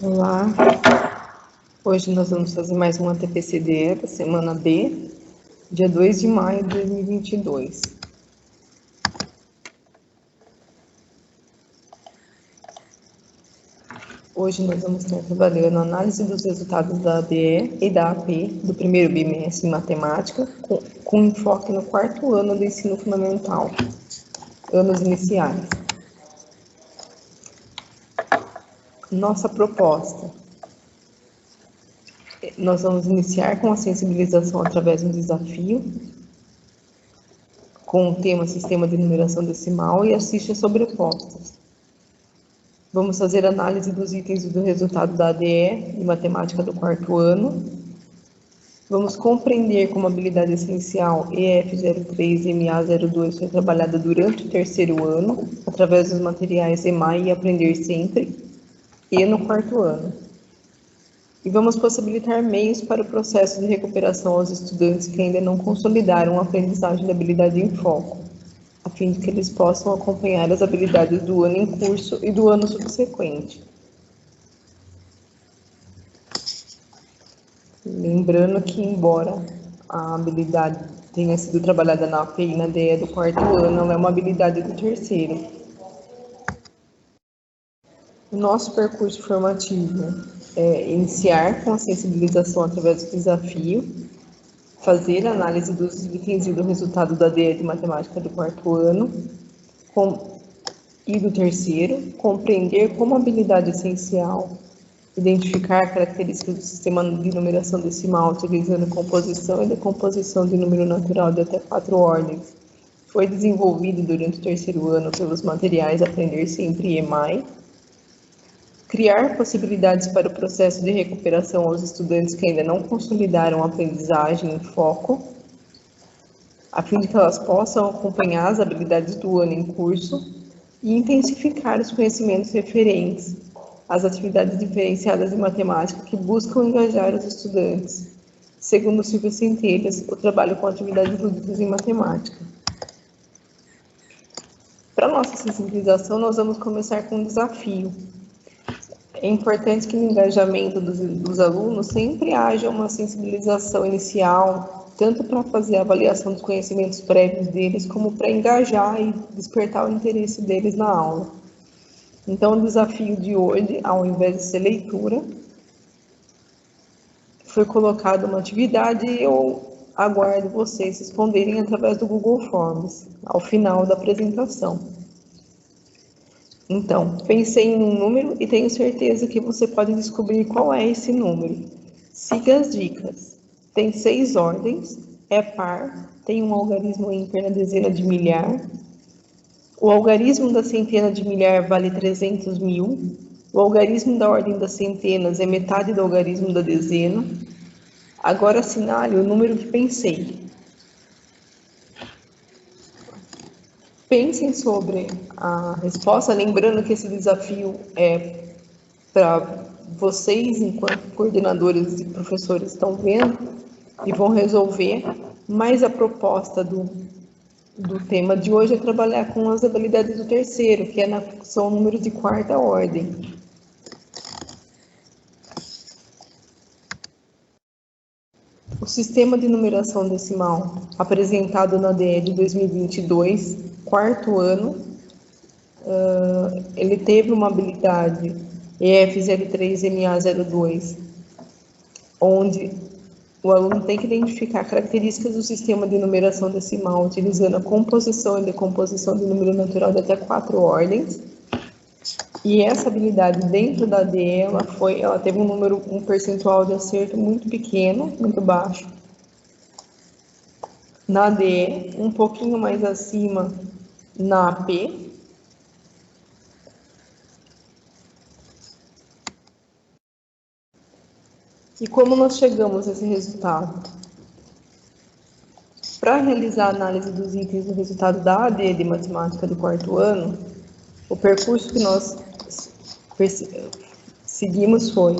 Olá, hoje nós vamos fazer mais uma TPCDE da semana B, dia 2 de maio de 2022. Hoje nós vamos estar trabalhando a análise dos resultados da ADE e da AP do primeiro bimestre em matemática, com enfoque no quarto ano do ensino fundamental, anos iniciais. Nossa proposta. Nós vamos iniciar com a sensibilização através de um desafio, com o tema Sistema de Numeração Decimal e as fichas sobrepostas. Vamos fazer análise dos itens do resultado da ADE de matemática do quarto ano. Vamos compreender como habilidade essencial EF03 e MA02 foi trabalhada durante o terceiro ano, através dos materiais EMAI e Aprender Sempre, e no quarto ano. E vamos possibilitar meios para o processo de recuperação aos estudantes que ainda não consolidaram a aprendizagem da habilidade em foco, a fim de que eles possam acompanhar as habilidades do ano em curso e do ano subsequente. Lembrando que, embora a habilidade tenha sido trabalhada na AP e na DE do quarto ano, ela é uma habilidade do terceiro. O nosso percurso formativo é iniciar com a sensibilização através do desafio, fazer a análise dos itens e do resultado da DE de matemática do quarto ano e do terceiro, compreender como habilidade essencial identificar características do sistema de numeração decimal utilizando composição e decomposição de número natural de até 4 ordens. Foi desenvolvido durante o terceiro ano pelos materiais Aprender Sempre e EMAI. Criar possibilidades para o processo de recuperação aos estudantes que ainda não consolidaram a aprendizagem em foco, a fim de que elas possam acompanhar as habilidades do ano em curso e intensificar os conhecimentos referentes às atividades diferenciadas de matemática que buscam engajar os estudantes. Segundo Silvia Centelhas, o trabalho com atividades lúdicas em matemática. Para nossa sensibilização, nós vamos começar com um desafio. É importante que no engajamento dos alunos sempre haja uma sensibilização inicial, tanto para fazer a avaliação dos conhecimentos prévios deles, como para engajar e despertar o interesse deles na aula. Então, o desafio de hoje, ao invés de ser leitura, foi colocada uma atividade e eu aguardo vocês responderem através do Google Forms, ao final da apresentação. Então, pensei em um número e tenho certeza que você pode descobrir qual é esse número. Siga as dicas. Tem 6 ordens, é par, tem um algarismo ímpar na dezena de milhar. O algarismo da centena de milhar vale 300.000. O algarismo da ordem das centenas é metade do algarismo da dezena. Agora assinale o número que pensei. Pensem sobre a resposta, lembrando que esse desafio é para vocês, enquanto coordenadores e professores estão vendo e vão resolver, mas a proposta do tema de hoje é trabalhar com as habilidades do terceiro, que são números de quarta ordem. O sistema de numeração decimal apresentado na DE de 2022, quarto ano, ele teve uma habilidade EF03MA02, onde o aluno tem que identificar características do sistema de numeração decimal utilizando a composição e decomposição de número natural de até 4 ordens. E essa habilidade dentro da DE, ela teve um percentual de acerto muito pequeno, muito baixo. Na DE, um pouquinho mais acima na AP. E como nós chegamos a esse resultado? Para realizar a análise dos itens do resultado da AD de matemática do quarto ano, o percurso que nós seguimos foi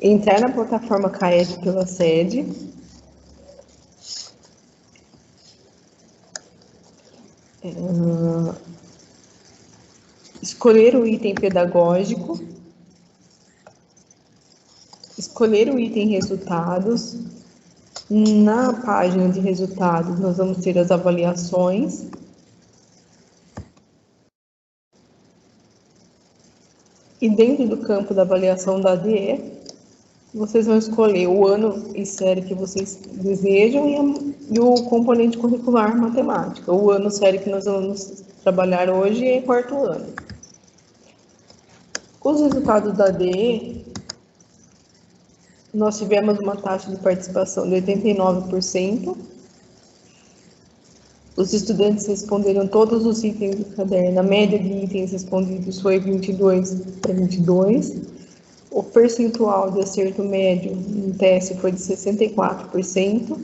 entrar na plataforma CAED pela sede, escolher o item pedagógico, escolher o item resultados. Na página de resultados, nós vamos ter as avaliações. E dentro do campo da avaliação da ADE, vocês vão escolher o ano e série que vocês desejam e o componente curricular matemática. O ano série que nós vamos trabalhar hoje é quarto ano. Os resultados da ADE, nós tivemos uma taxa de participação de 89%. Os estudantes responderam todos os itens do caderno. A média de itens respondidos foi 22/22. O percentual de acerto médio no teste foi de 64%.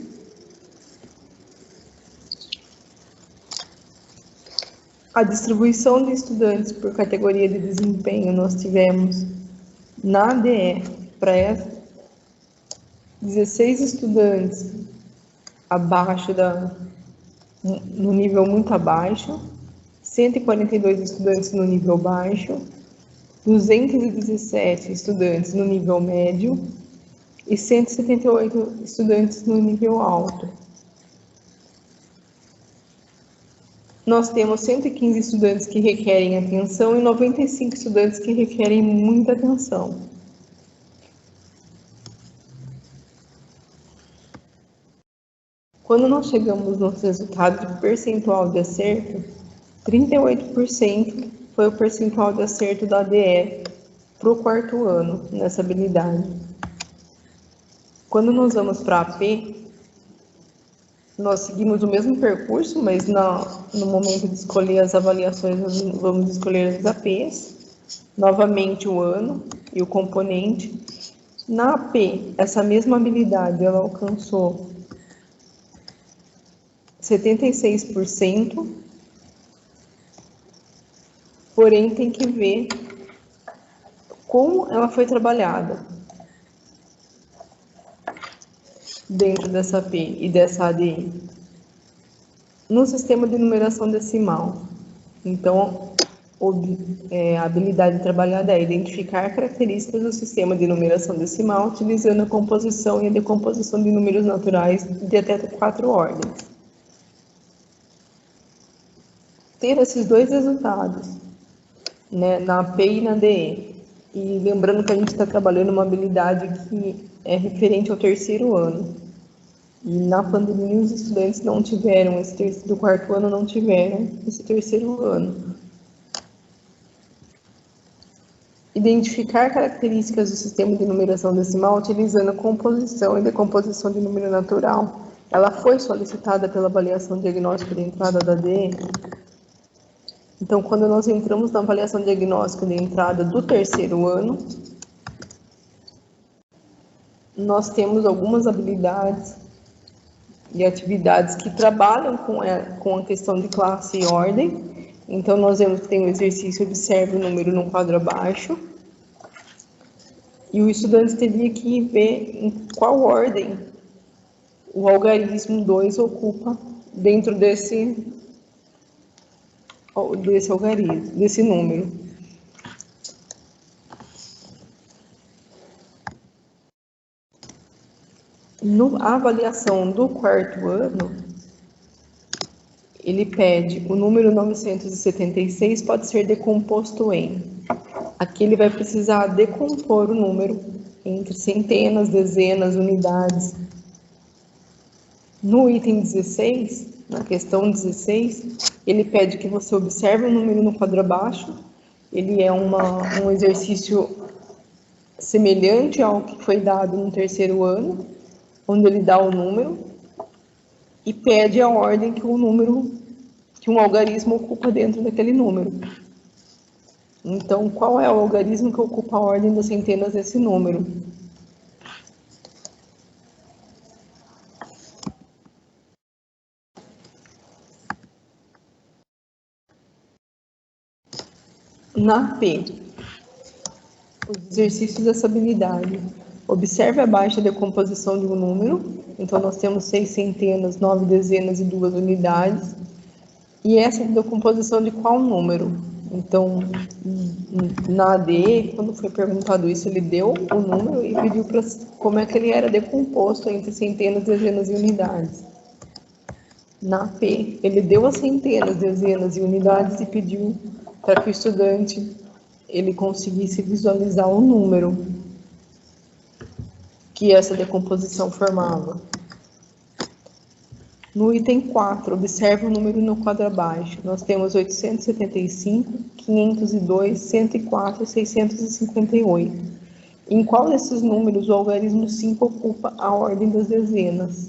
A distribuição de estudantes por categoria de desempenho, nós tivemos na ADE para 16 estudantes abaixo no nível muito abaixo, 142 estudantes no nível baixo, 217 estudantes no nível médio e 178 estudantes no nível alto. Nós temos 115 estudantes que requerem atenção e 95 estudantes que requerem muita atenção. Quando nós chegamos no resultado de percentual de acerto, 38% foi o percentual de acerto da ADE para o quarto ano nessa habilidade. Quando nós vamos para a AP, nós seguimos o mesmo percurso, mas no momento de escolher as avaliações, nós vamos escolher as APs, novamente o ano e o componente. Na AP, essa mesma habilidade, ela alcançou 76%, porém tem que ver como ela foi trabalhada dentro dessa AP e dessa ADI. No sistema de numeração decimal, então, a habilidade trabalhada é identificar características do sistema de numeração decimal utilizando a composição e a decomposição de números naturais de até 4 ordens. Ter esses dois resultados, né, na AP e na DE, e lembrando que a gente está trabalhando uma habilidade que é referente ao terceiro ano, e na pandemia os estudantes não tiveram, do quarto ano não tiveram esse terceiro ano. Identificar características do sistema de numeração decimal utilizando a composição e decomposição de número natural. Ela foi solicitada pela avaliação diagnóstica de entrada da DE. Então, quando nós entramos na avaliação diagnóstica de entrada do terceiro ano, nós temos algumas habilidades e atividades que trabalham com a questão de classe e ordem. Então, nós vemos que tem o exercício observe o número no quadro abaixo. E o estudante teria que ver em qual ordem o algarismo 2 ocupa dentro desse algarismo, desse número. Na avaliação do quarto ano, ele pede o número 976 pode ser decomposto em. Aqui ele vai precisar decompor o número entre centenas, dezenas, unidades. No item 16, na questão 16, ele pede que você observe o número no quadro abaixo. Ele é um exercício semelhante ao que foi dado no terceiro ano, onde ele dá o número e pede a ordem que um algarismo ocupa dentro daquele número. Então, qual é o algarismo que ocupa a ordem das centenas desse número? Na P, os exercícios dessa habilidade. Observe abaixo a decomposição de um número. Então, nós temos 6 centenas, 9 dezenas e 2 unidades. E essa decomposição de qual número? Então, na AD, quando foi perguntado isso, ele deu o número e pediu para como é que ele era decomposto entre centenas, dezenas e unidades. Na P, ele deu as centenas, dezenas e unidades e pediu para que o estudante ele conseguisse visualizar o número que essa decomposição formava. No item 4, observe o número no quadro abaixo. Nós temos 875, 502, 104 e 658. Em qual desses números o algarismo 5 ocupa a ordem das dezenas?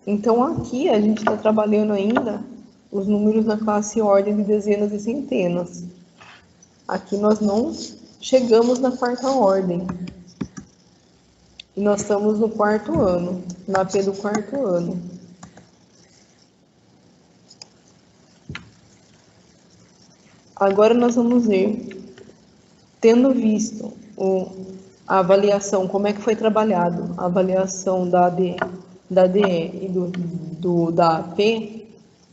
Então, aqui a gente está trabalhando ainda os números na classe ordem de dezenas e centenas. Aqui nós não chegamos na quarta ordem. E nós estamos no quarto ano, na P do quarto ano. Agora nós vamos ver, tendo visto a avaliação, como é que foi trabalhado, a avaliação da DE e da AP,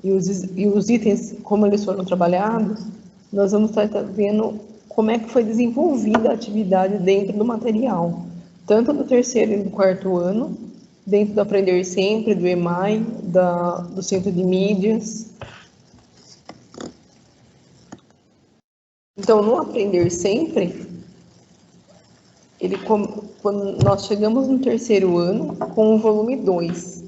e os itens, como eles foram trabalhados, nós vamos estar vendo como é que foi desenvolvida a atividade dentro do material, tanto do terceiro e do quarto ano, dentro do Aprender Sempre, do EMAI, do Centro de Mídias. Então, no Aprender Sempre, quando nós chegamos no terceiro ano com o volume 2,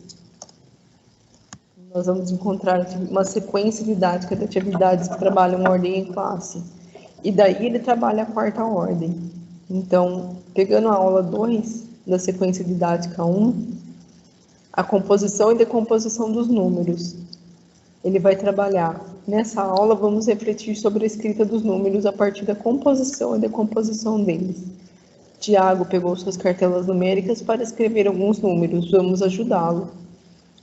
nós vamos encontrar uma sequência didática de atividades que trabalham ordem e classe. E daí ele trabalha a quarta ordem. Então, pegando a aula 2 da sequência didática 1, a composição e decomposição dos números. Ele vai trabalhar. Nessa aula, vamos refletir sobre a escrita dos números a partir da composição e decomposição deles. Tiago pegou suas cartelas numéricas para escrever alguns números. Vamos ajudá-lo.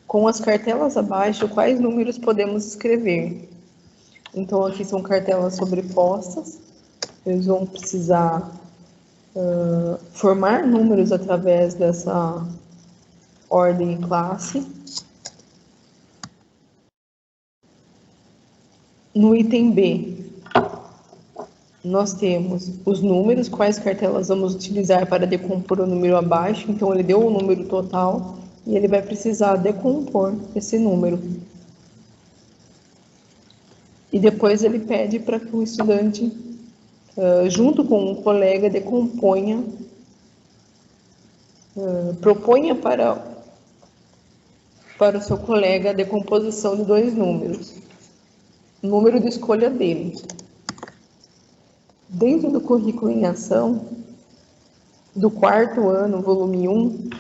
Com as cartelas abaixo, quais números podemos escrever? Então, aqui são cartelas sobrepostas. Eles vão precisar formar números através dessa ordem e classe. No item B, nós temos os números, quais cartelas vamos utilizar para decompor o número abaixo. Então, ele deu o número total e ele vai precisar decompor esse número. E depois ele pede para que o estudante, junto com o colega, proponha para o seu colega a decomposição de dois números. Número de escolha dele. Dentro do currículo em ação, do quarto ano, volume 1,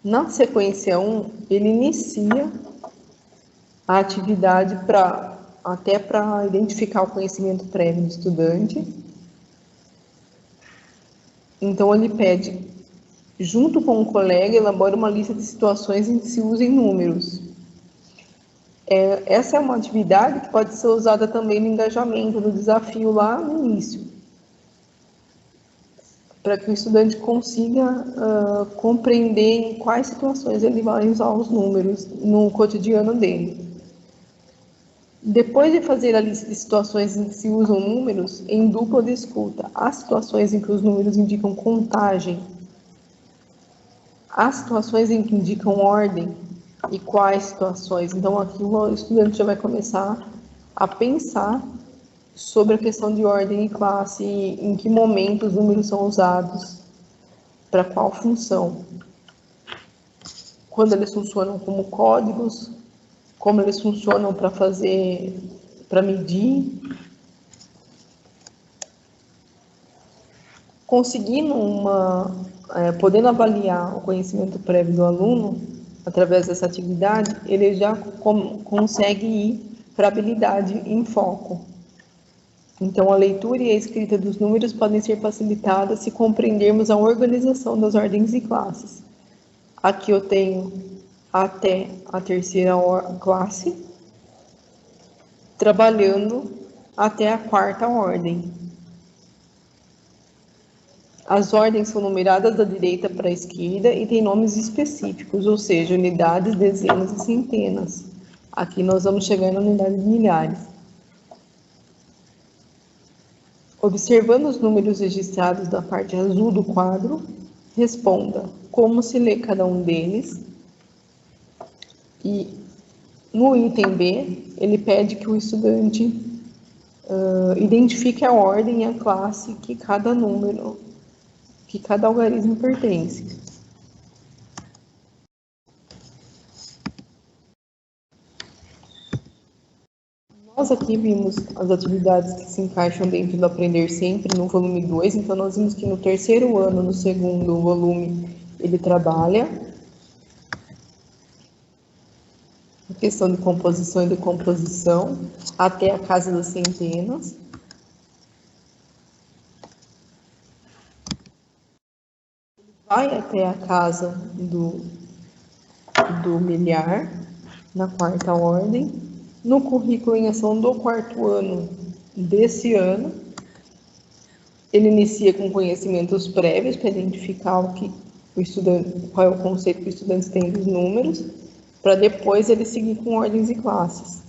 na sequência 1, ele inicia a atividade até para identificar o conhecimento prévio do estudante. Então, ele pede, junto com o colega, elabora uma lista de situações em que se usem números. Essa é uma atividade que pode ser usada também no engajamento, no desafio lá no início, para que o estudante consiga compreender em quais situações ele vai usar os números no cotidiano dele. Depois de fazer a lista de situações em que se usam números, em dupla de escuta, as situações em que os números indicam contagem, as situações em que indicam ordem, e quais situações. Então, aqui o estudante já vai começar a pensar sobre a questão de ordem e classe, em que momento os números são usados, para qual função. Quando eles funcionam como códigos, como eles funcionam para medir. Conseguindo podendo avaliar o conhecimento prévio do aluno, através dessa atividade, ele já consegue ir para a habilidade em foco. Então, a leitura e a escrita dos números podem ser facilitadas se compreendermos a organização das ordens e classes. Aqui eu tenho até a terceira classe, trabalhando até a quarta ordem. As ordens são numeradas da direita para a esquerda e têm nomes específicos, ou seja, unidades, dezenas e centenas. Aqui nós vamos chegar na unidade de milhares. Observando os números registrados da parte azul do quadro, responda como se lê cada um deles. E no item B, ele pede que o estudante identifique a ordem e a classe que cada número, que cada algarismo pertence. Nós aqui vimos as atividades que se encaixam dentro do Aprender Sempre no volume 2, então nós vimos que no terceiro ano, no segundo volume, ele trabalha a questão de composição e decomposição até a casa das centenas. Vai até a casa do milhar, na quarta ordem. No currículo em ação do quarto ano desse ano, ele inicia com conhecimentos prévios para identificar qual é o conceito que os estudantes têm dos números, para depois ele seguir com ordens e classes.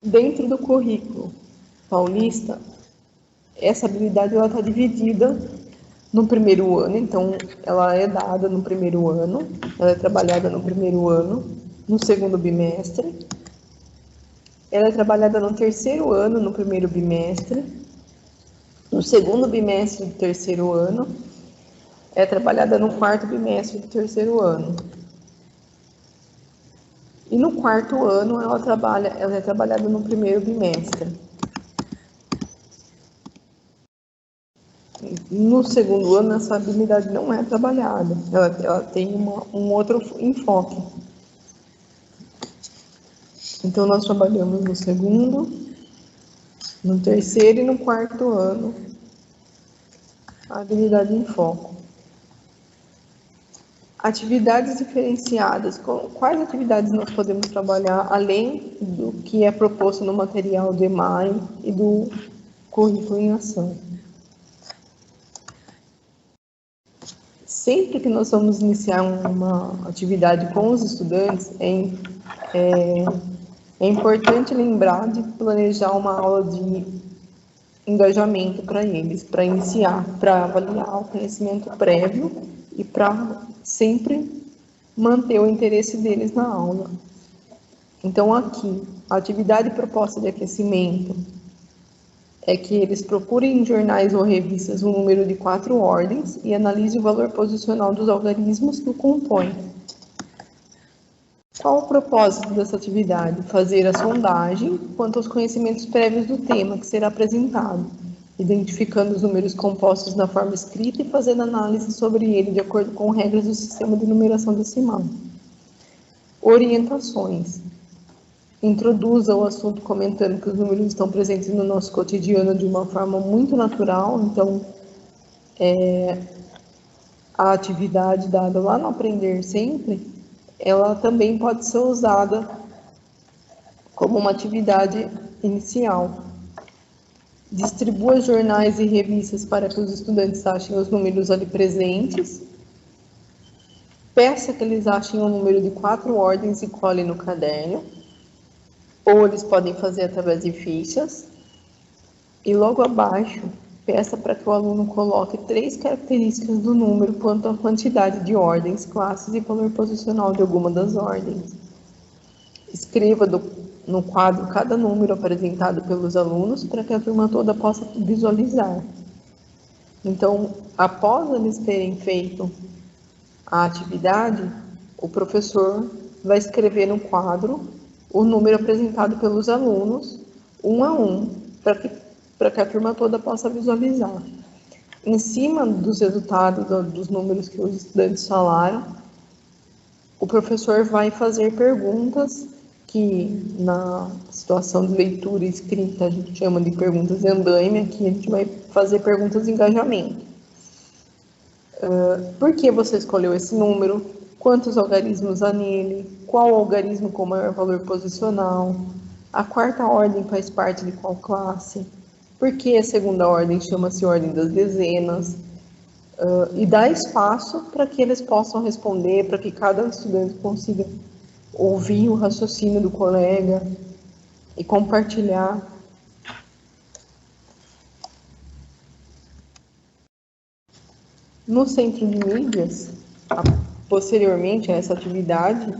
Dentro do currículo paulista, essa habilidade está dividida no primeiro ano, então ela é dada no primeiro ano, ela é trabalhada no primeiro ano, no segundo bimestre, ela é trabalhada no terceiro ano, no primeiro bimestre, no segundo bimestre do terceiro ano, é trabalhada no quarto bimestre do terceiro ano. E no quarto ano ela é trabalhada no primeiro bimestre. No segundo ano, essa habilidade não é trabalhada, ela tem um outro enfoque. Então, nós trabalhamos no segundo, no terceiro e no quarto ano a habilidade em foco. Atividades diferenciadas. Quais atividades nós podemos trabalhar além do que é proposto no material do EMAI e do currículo em ação? Sempre que nós vamos iniciar uma atividade com os estudantes, é importante lembrar de planejar uma aula de engajamento para eles, para iniciar, para avaliar o conhecimento prévio e para sempre manter o interesse deles na aula. Então, aqui, a atividade proposta de aquecimento é que eles procurem em jornais ou revistas um número de 4 ordens e analise o valor posicional dos algarismos que o compõem. Qual o propósito dessa atividade? Fazer a sondagem quanto aos conhecimentos prévios do tema que será apresentado, identificando os números compostos na forma escrita e fazendo análise sobre ele de acordo com regras do sistema de numeração decimal. Orientações. Introduza o assunto comentando que os números estão presentes no nosso cotidiano de uma forma muito natural, então a atividade dada lá no Aprender Sempre, ela também pode ser usada como uma atividade inicial. Distribua jornais e revistas para que os estudantes achem os números ali presentes. Peça que eles achem um número de 4 ordens e colhem no caderno. Ou eles podem fazer através de fichas. E logo abaixo, peça para que o aluno coloque 3 características do número quanto à quantidade de ordens, classes e valor posicional de alguma das ordens. Escreva no quadro cada número apresentado pelos alunos para que a turma toda possa visualizar. Então, após eles terem feito a atividade, o professor vai escrever no quadro o número apresentado pelos alunos, um a um, para que a turma toda possa visualizar. Em cima dos resultados, dos números que os estudantes falaram, o professor vai fazer perguntas que, na situação de leitura e escrita, a gente chama de perguntas de andaime, aqui a gente vai fazer perguntas de engajamento. Por que você escolheu esse número? Quantos algarismos há nele? Qual algarismo com maior valor posicional? A quarta ordem faz parte de qual classe? Por que a segunda ordem chama-se ordem das dezenas? E dá espaço para que eles possam responder, para que cada estudante consiga ouvir o raciocínio do colega e compartilhar. No centro de mídias, posteriormente a essa atividade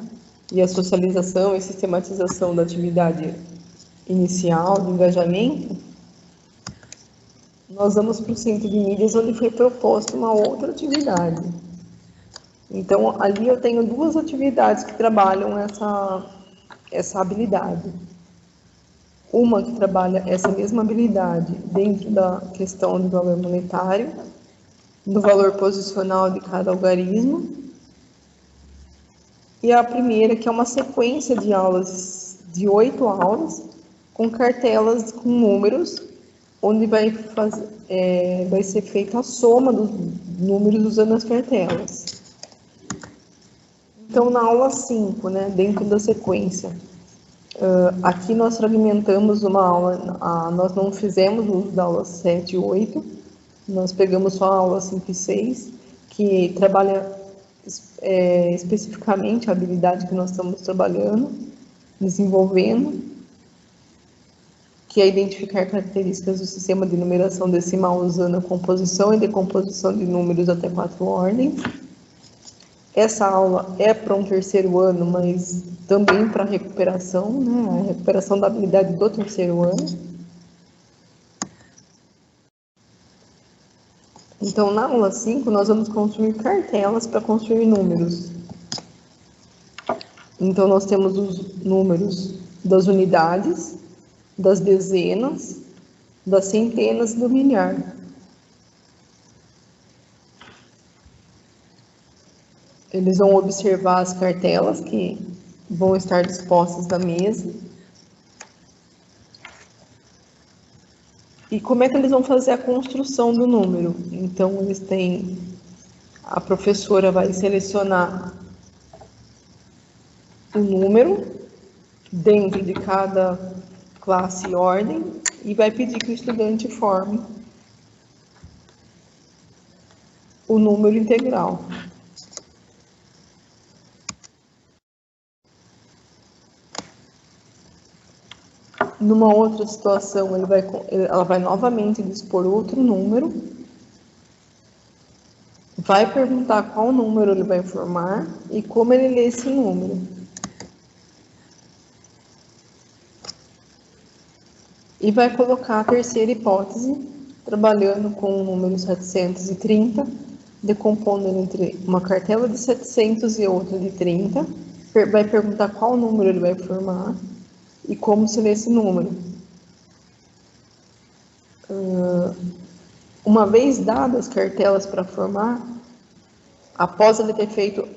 e a socialização e sistematização da atividade inicial, do engajamento, nós vamos para o centro de mídias, onde foi proposta uma outra atividade. Então, ali eu tenho duas atividades que trabalham essa habilidade. Uma que trabalha essa mesma habilidade dentro da questão do valor monetário, do valor posicional de cada algarismo, e a primeira, que é uma sequência de aulas, de 8 aulas, com cartelas com números, onde vai ser feita a soma dos números usando as cartelas. Então, na aula 5, né, dentro da sequência, aqui nós fragmentamos uma aula, nós não fizemos uso da aula 7 e 8, nós pegamos só a aula 5 e 6, que trabalha especificamente a habilidade que nós estamos trabalhando, desenvolvendo, que é identificar características do sistema de numeração decimal usando a composição e decomposição de números até 4 ordens. Essa aula é para um terceiro ano, mas também para recuperação, né? A recuperação da habilidade do terceiro ano. Então, na aula 5, nós vamos construir cartelas para construir números. Então, nós temos os números das unidades, das dezenas, das centenas e do milhar. Eles vão observar as cartelas que vão estar dispostas na mesa. E como é que eles vão fazer a construção do número? Então, a professora vai selecionar o número dentro de cada classe e ordem e vai pedir que o estudante forme o número integral. Numa outra situação, ela vai novamente dispor outro número, vai perguntar qual número ele vai formar e como ele lê esse número. E vai colocar a terceira hipótese, trabalhando com o número 730, decompondo entre uma cartela de 700 e outra de 30, vai perguntar qual número ele vai formar e como se lê esse número. Uma vez dadas as cartelas para formar, após ele ter feito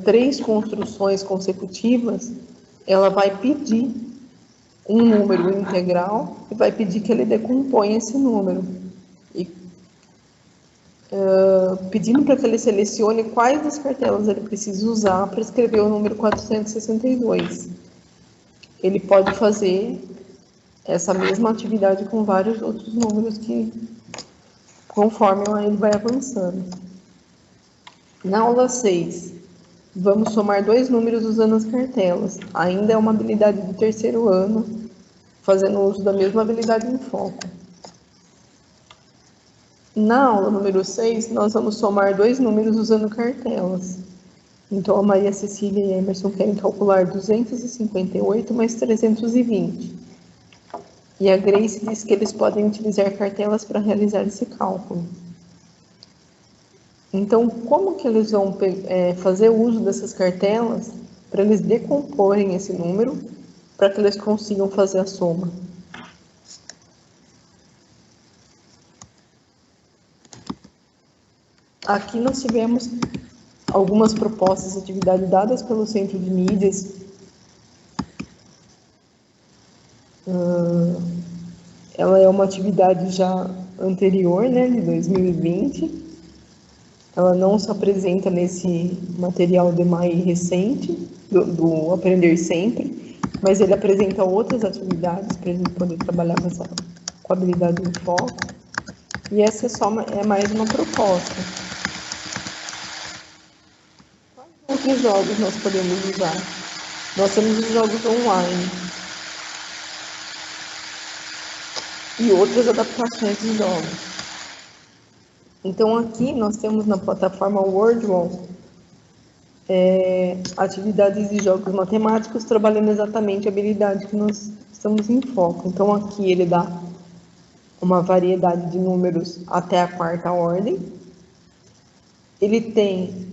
3 construções consecutivas, ela vai pedir um número integral e vai pedir que ele decomponha esse número. E pedindo para que ele selecione quais das cartelas ele precisa usar para escrever o número 462. Ele pode fazer essa mesma atividade com vários outros números que, conforme ele vai avançando. Na aula 6, vamos somar 2 números usando as cartelas. Ainda é uma habilidade do terceiro ano, fazendo uso da mesma habilidade em foco. Na aula número 6, nós vamos somar 2 números usando cartelas. Então, a Maria Cecília e Emerson querem calcular 258 mais 320. E a Grace diz que eles podem utilizar cartelas para realizar esse cálculo. Então, como que eles vão fazer uso dessas cartelas para eles decomporem esse número, para que eles consigam fazer a soma? Aqui nós tivemos algumas propostas de atividade dadas pelo Centro de Mídias. Ela é uma atividade já anterior, né, de 2020. Ela não se apresenta nesse material de DEMAI recente, do Aprender Sempre, mas ele apresenta outras atividades para a gente poder trabalhar com a habilidade em foco. E essa é mais uma proposta. Quais outros jogos nós podemos usar? Nós temos os jogos online e outras adaptações de jogos. Então aqui nós temos na plataforma WordWall atividades de jogos matemáticos trabalhando exatamente a habilidade que nós estamos em foco. Então aqui ele dá uma variedade de números até a quarta ordem. Ele tem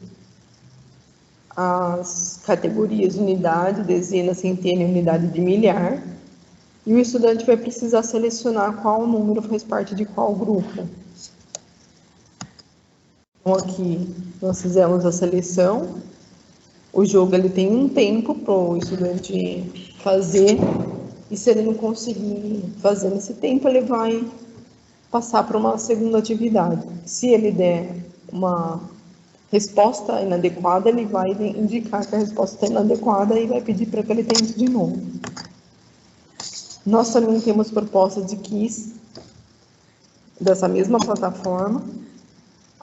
as categorias unidade, dezena, centena e unidade de milhar. E o estudante vai precisar selecionar qual número faz parte de qual grupo. Então aqui nós fizemos a seleção. O jogo ele tem um tempo para o estudante fazer, e se ele não conseguir fazer nesse tempo, ele vai passar para uma segunda atividade. Se ele der uma resposta inadequada, ele vai indicar que a resposta está inadequada e vai pedir para que ele tente de novo. Nós também temos propostas de quiz dessa mesma plataforma.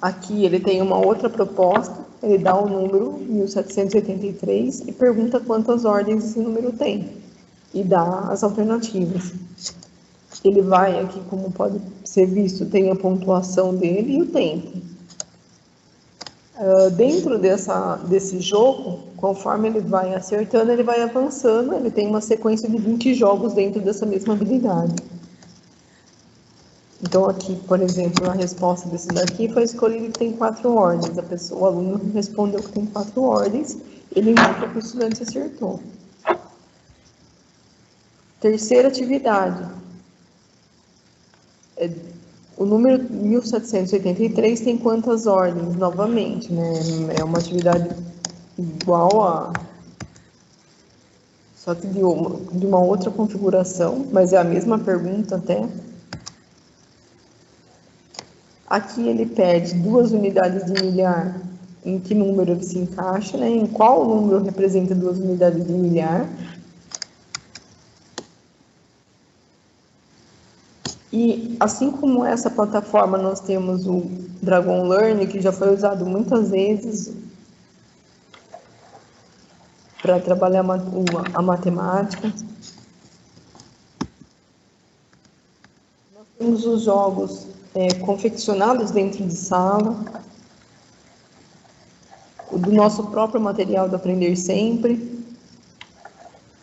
Aqui ele tem uma outra proposta, ele dá o número 1783 e pergunta quantas ordens esse número tem e dá as alternativas. Ele vai aqui, como pode ser visto, tem a pontuação dele e o tempo. Dentro desse jogo, conforme ele vai acertando, ele vai avançando, ele tem uma sequência de 20 jogos dentro dessa mesma habilidade. Então aqui, por exemplo, a resposta desse daqui foi escolhido que tem 4 ordens. O aluno respondeu que tem 4 ordens, ele indica que o estudante acertou. Terceira atividade. O número 1783 tem quantas ordens? Novamente, né? É uma atividade igual a... só que de uma outra configuração, mas é a mesma pergunta até. Aqui ele pede 2 unidades de milhar, em que número ele se encaixa, né? Em qual número representa 2 unidades de milhar. E assim como essa plataforma, nós temos o Dragon Learn, que já foi usado muitas vezes para trabalhar a matemática. Nós temos os jogos confeccionados dentro de sala, do nosso próprio material do Aprender Sempre,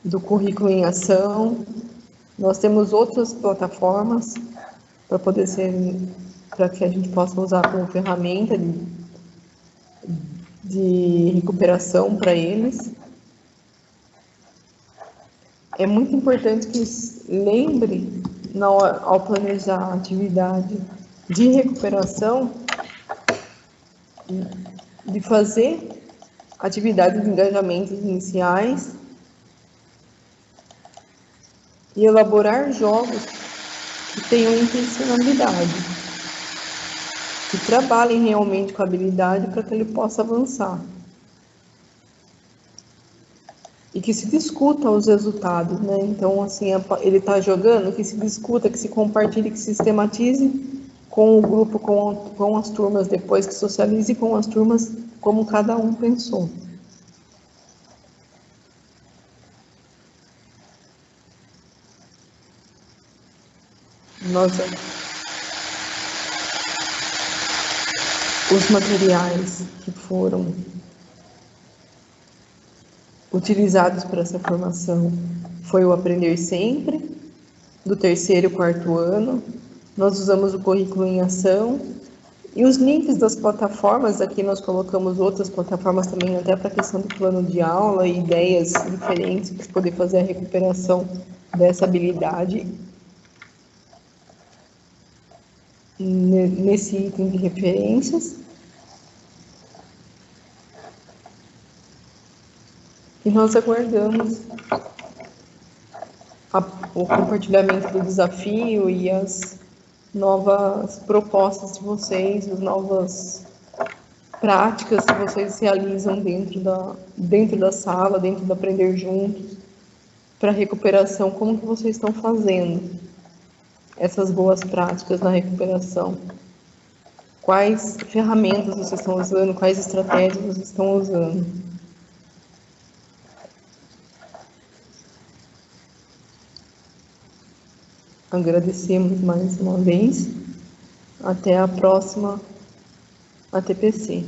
do currículo em ação. Nós temos outras plataformas para que a gente possa usar como ferramenta de recuperação para eles. É muito importante que lembre, ao planejar a atividade de recuperação, de fazer atividades de engajamento iniciais e elaborar jogos que tenham intencionalidade, que trabalhem realmente com a habilidade para que ele possa avançar. E que se discuta os resultados, né? Então, assim, ele está jogando, que se discuta, que se compartilhe, que se sistematize com o grupo, com as turmas depois, que socialize com as turmas como cada um pensou. Os materiais que foram utilizados para essa formação foi o Aprender Sempre, do 3º e 4º ano. Nós usamos o currículo em ação e os links das plataformas. Aqui nós colocamos outras plataformas também, até para a questão do plano de aula e ideias diferentes para poder fazer a recuperação dessa habilidade nesse item de referências. E nós aguardamos o compartilhamento do desafio e as novas propostas de vocês, as novas práticas que vocês realizam dentro da sala, dentro do Aprender Juntos, para recuperação. Como que vocês estão fazendo essas boas práticas na recuperação? Quais ferramentas vocês estão usando? Quais estratégias vocês estão usando? Agradecemos mais uma vez. Até a próxima ATPC.